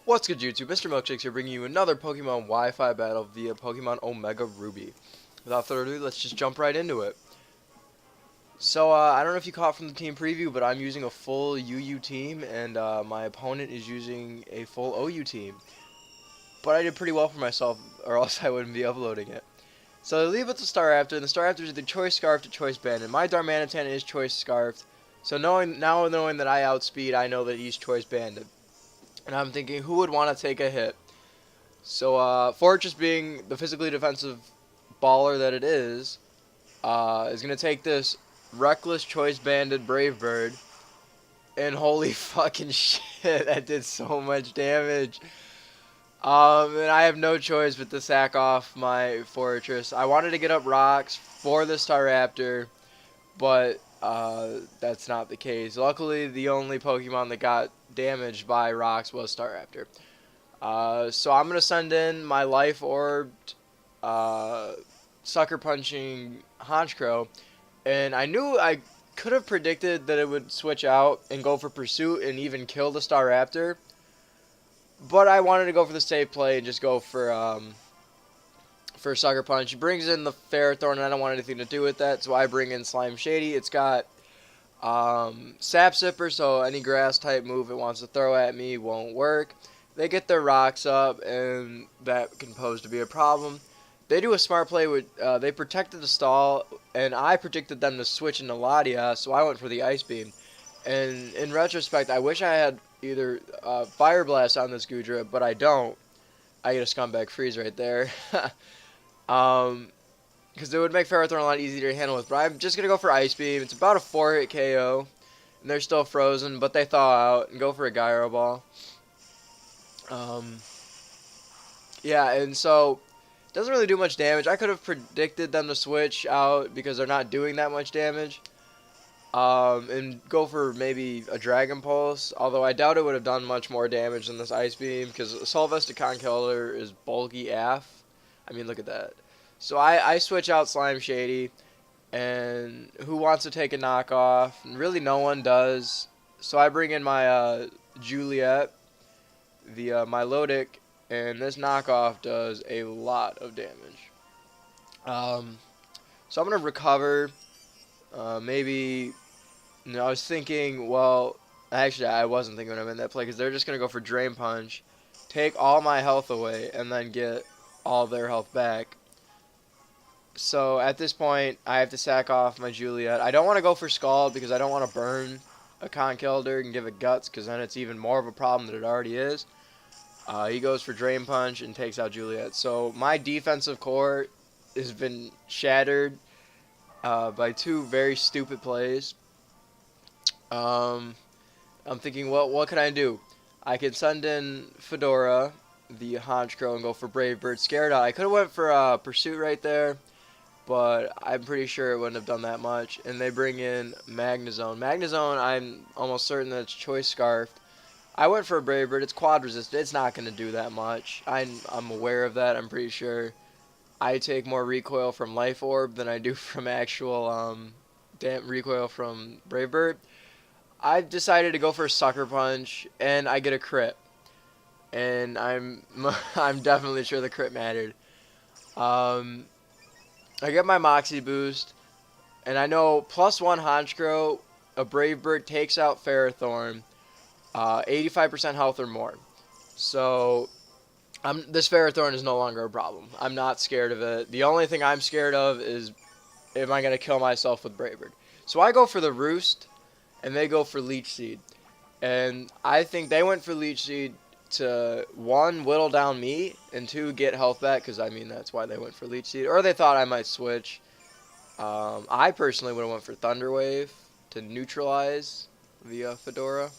What's good, YouTube? Mr. Milkshakes here, bringing you another Pokemon Wi-Fi battle via Pokemon Omega Ruby. Without further ado, let's just jump right into it. So, I don't know if you caught from the team preview, but I'm using a full UU team, and my opponent is using a full OU team. But I did pretty well for myself, or else I wouldn't be uploading it. So, I leave with the Staraptor, and the Staraptor is either Choice Scarfed or Choice Banded. My Darmanitan is Choice Scarfed, so knowing that I outspeed, I know that he's Choice Banded. And I'm thinking, who would want to take a hit? So, Fortress being the physically defensive baller that it is going to take this Reckless Choice Banded Brave Bird. And holy fucking shit, that did so much damage. And I have no choice but to sack off my Fortress. I wanted to get up rocks for the Staraptor, but that's not the case. Luckily, the only Pokemon that got damaged by rocks was Staraptor. So I'm going to send in my Life Orbed Sucker Punching Honchkrow. And I knew I could have predicted that it would switch out and go for Pursuit and even kill the Staraptor. But I wanted to go for the safe play and just go for Sucker Punch. It brings in the Ferrothorn, and I don't want anything to do with that, so I bring in Slime Shady. It's got Sap Sipper, so any grass type move it wants to throw at me won't work. They get their rocks up, and that can pose to be a problem. They do a smart play with, they protected the stall, and I predicted them to switch into Latias, so I went for the Ice Beam. And in retrospect, I wish I had either Fire Blast on this Goodra, but I don't. I get a Scumbag Freeze right there. Because it would make Ferrothorn a lot easier to handle with, but I'm just going to go for Ice Beam. It's about a 4-hit KO, and they're still frozen, but they thaw out, and go for a Gyro Ball. Yeah, and so it doesn't really do much damage. I could have predicted them to switch out because they're not doing that much damage. And go for maybe a Dragon Pulse, although I doubt it would have done much more damage than this Ice Beam, because Sylvester Conkeldurr is bulky AF. I mean, look at that. So I switch out Slime Shady, and who wants to take a knockoff? And really no one does. So I bring in my Juliet, the Milotic, and this knockoff does a lot of damage. So I'm going to recover, maybe... No, I was thinking, well, actually I wasn't thinking when I'm in that play, because they're just going to go for Drain Punch, take all my health away, and then get all their health back. So at this point, I have to sack off my Juliet. I don't want to go for Scald, because I don't want to burn a Conkeldurr and give it Guts, because then it's even more of a problem than it already is. He goes for Drain Punch and takes out Juliet. So my defensive core has been shattered by two very stupid plays. I'm thinking, well, what can I do? I can send in Fedora, the Honchkrow, and go for Brave Bird. Scared out. I could have went for Pursuit right there, but I'm pretty sure it wouldn't have done that much. And they bring in Magnezone. Magnezone, I'm almost certain that it's Choice Scarfed. I went for a Brave Bird. It's quad resisted. It's not going to do that much. I'm aware of that. I'm pretty sure. I take more recoil from Life Orb than I do from actual recoil from Brave Bird. I decided to go for a Sucker Punch, and I get a crit. And I'm definitely sure the crit mattered. I get my Moxie boost, and I know +1 Honchkrow, a Brave Bird takes out Ferrothorn, 85% health or more. So this Ferrothorn is no longer a problem. I'm not scared of it. The only thing I'm scared of is, am I going to kill myself with Brave Bird? So I go for the Roost, and they go for Leech Seed. And I think they went for Leech Seed to, 1, whittle down me, and 2, get health back, because, I mean, that's why they went for Leech Seed. Or they thought I might switch. I personally would have went for Thunder Wave to neutralize the Fedora.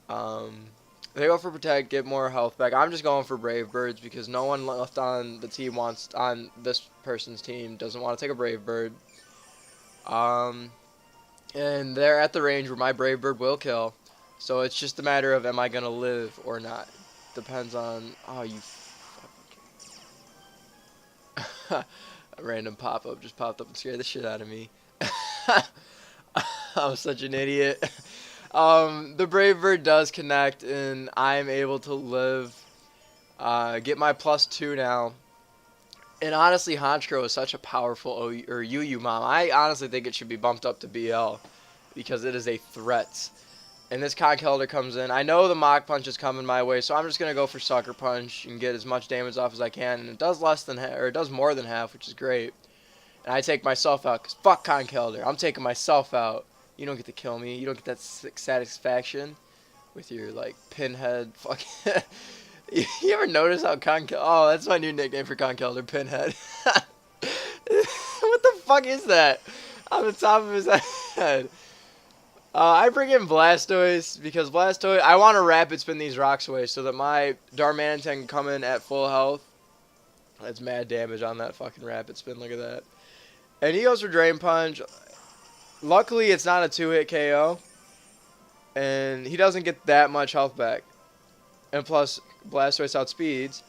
They go for Protect, get more health back. I'm just going for Brave Birds, because no one left on the team on this person's team doesn't want to take a Brave Bird. And they're at the range where my Brave Bird will kill. So it's just a matter of, am I going to live or not? Depends on... Oh, you fucking... A random pop-up just popped up and scared the shit out of me. I'm such an idiot. The Brave Bird does connect, and I'm able to live, get my +2 now. And honestly, Honchkrow is such a powerful UU mom. I honestly think it should be bumped up to BL because it is a threat. And this Conch Elder comes in. I know the Mach Punch is coming my way, so I'm just gonna go for Sucker Punch and get as much damage off as I can. And it does less than or it does more than half, which is great. And I take myself out because fuck Conch Elder. I'm taking myself out. You don't get to kill me. You don't get that satisfaction with your like pinhead fucking. You ever notice how Oh, that's my new nickname for Conch Elder, Pinhead. What the fuck is that on the top of his head? I bring in Blastoise because Blastoise, I want to rapid spin these rocks away so that my Darmanitan can come in at full health. That's mad damage on that fucking rapid spin. Look at that. And he goes for Drain Punch. Luckily, it's not a 2-hit KO. And he doesn't get that much health back. And plus, Blastoise outspeeds.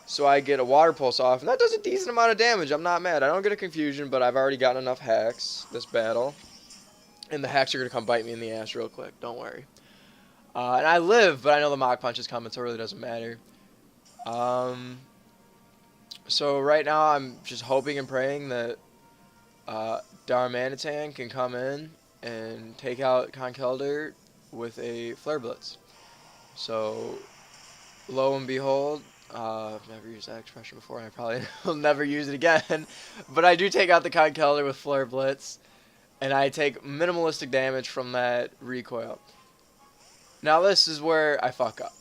So I get a Water Pulse off. And that does a decent amount of damage. I'm not mad. I don't get a Confusion, but I've already gotten enough hacks this battle. And the hacks are going to come bite me in the ass real quick. Don't worry. And I live, but I know the Mach Punch is coming, so it really doesn't matter. So right now I'm just hoping and praying that Darmanitan can come in and take out Conch Elder with a Flare Blitz. So, lo and behold, I've never used that expression before, and I probably will never use it again. But I do take out the Conch Elder with Flare Blitz. And I take minimalistic damage from that recoil. Now this is where I fuck up.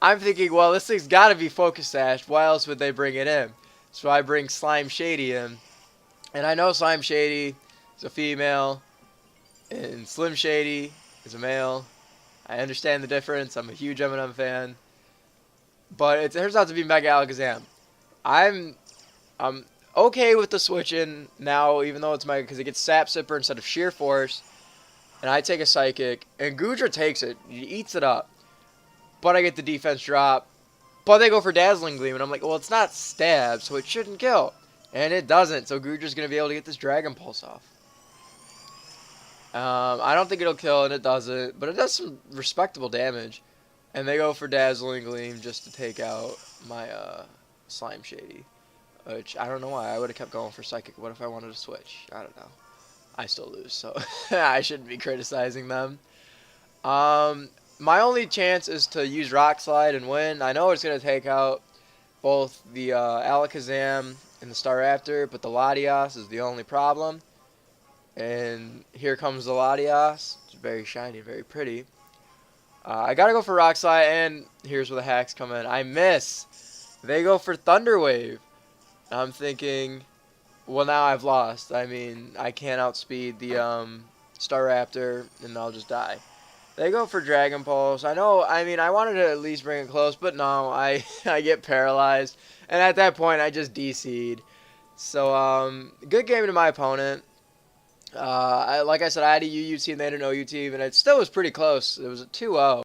I'm thinking, well, this thing's got to be Focus Sash. Why else would they bring it in? So I bring Slime Shady in. And I know Slime Shady is a female. And Slim Shady is a male. I understand the difference. I'm a huge Eminem fan. But it turns out to be Mega Alakazam. I'm okay with the switch in now, even though it's Mega, because it gets Sap Sipper instead of Sheer Force. And I take a Psychic, and Goodra takes it. He eats it up. But I get the defense drop. But they go for Dazzling Gleam, and I'm like, well, it's not Stab, so it shouldn't kill. And it doesn't, so Goodra's going to be able to get this Dragon Pulse off. I don't think it'll kill, and it doesn't, but it does some respectable damage. And they go for Dazzling Gleam just to take out my Slime Shady. Which, I don't know why. I would have kept going for Psychic. What if I wanted to switch? I don't know. I still lose, so I shouldn't be criticizing them. My only chance is to use Rock Slide and win. I know it's going to take out both the Alakazam and the Staraptor, but the Latias is the only problem. And here comes the Latias. It's very shiny, very pretty. I got to go for Rock Slide, and here's where the hacks come in. I miss. They go for Thunder Wave. I'm thinking, well, now I've lost. I mean, I can't outspeed the Staraptor, and I'll just die. They go for Dragon Pulse. I know, I mean, I wanted to at least bring it close, but no, I get paralyzed. And at that point, I just DC'd. So, good game to my opponent. Like I said, I had a UU team, they had an OU team, and it still was pretty close. It was a 2-0.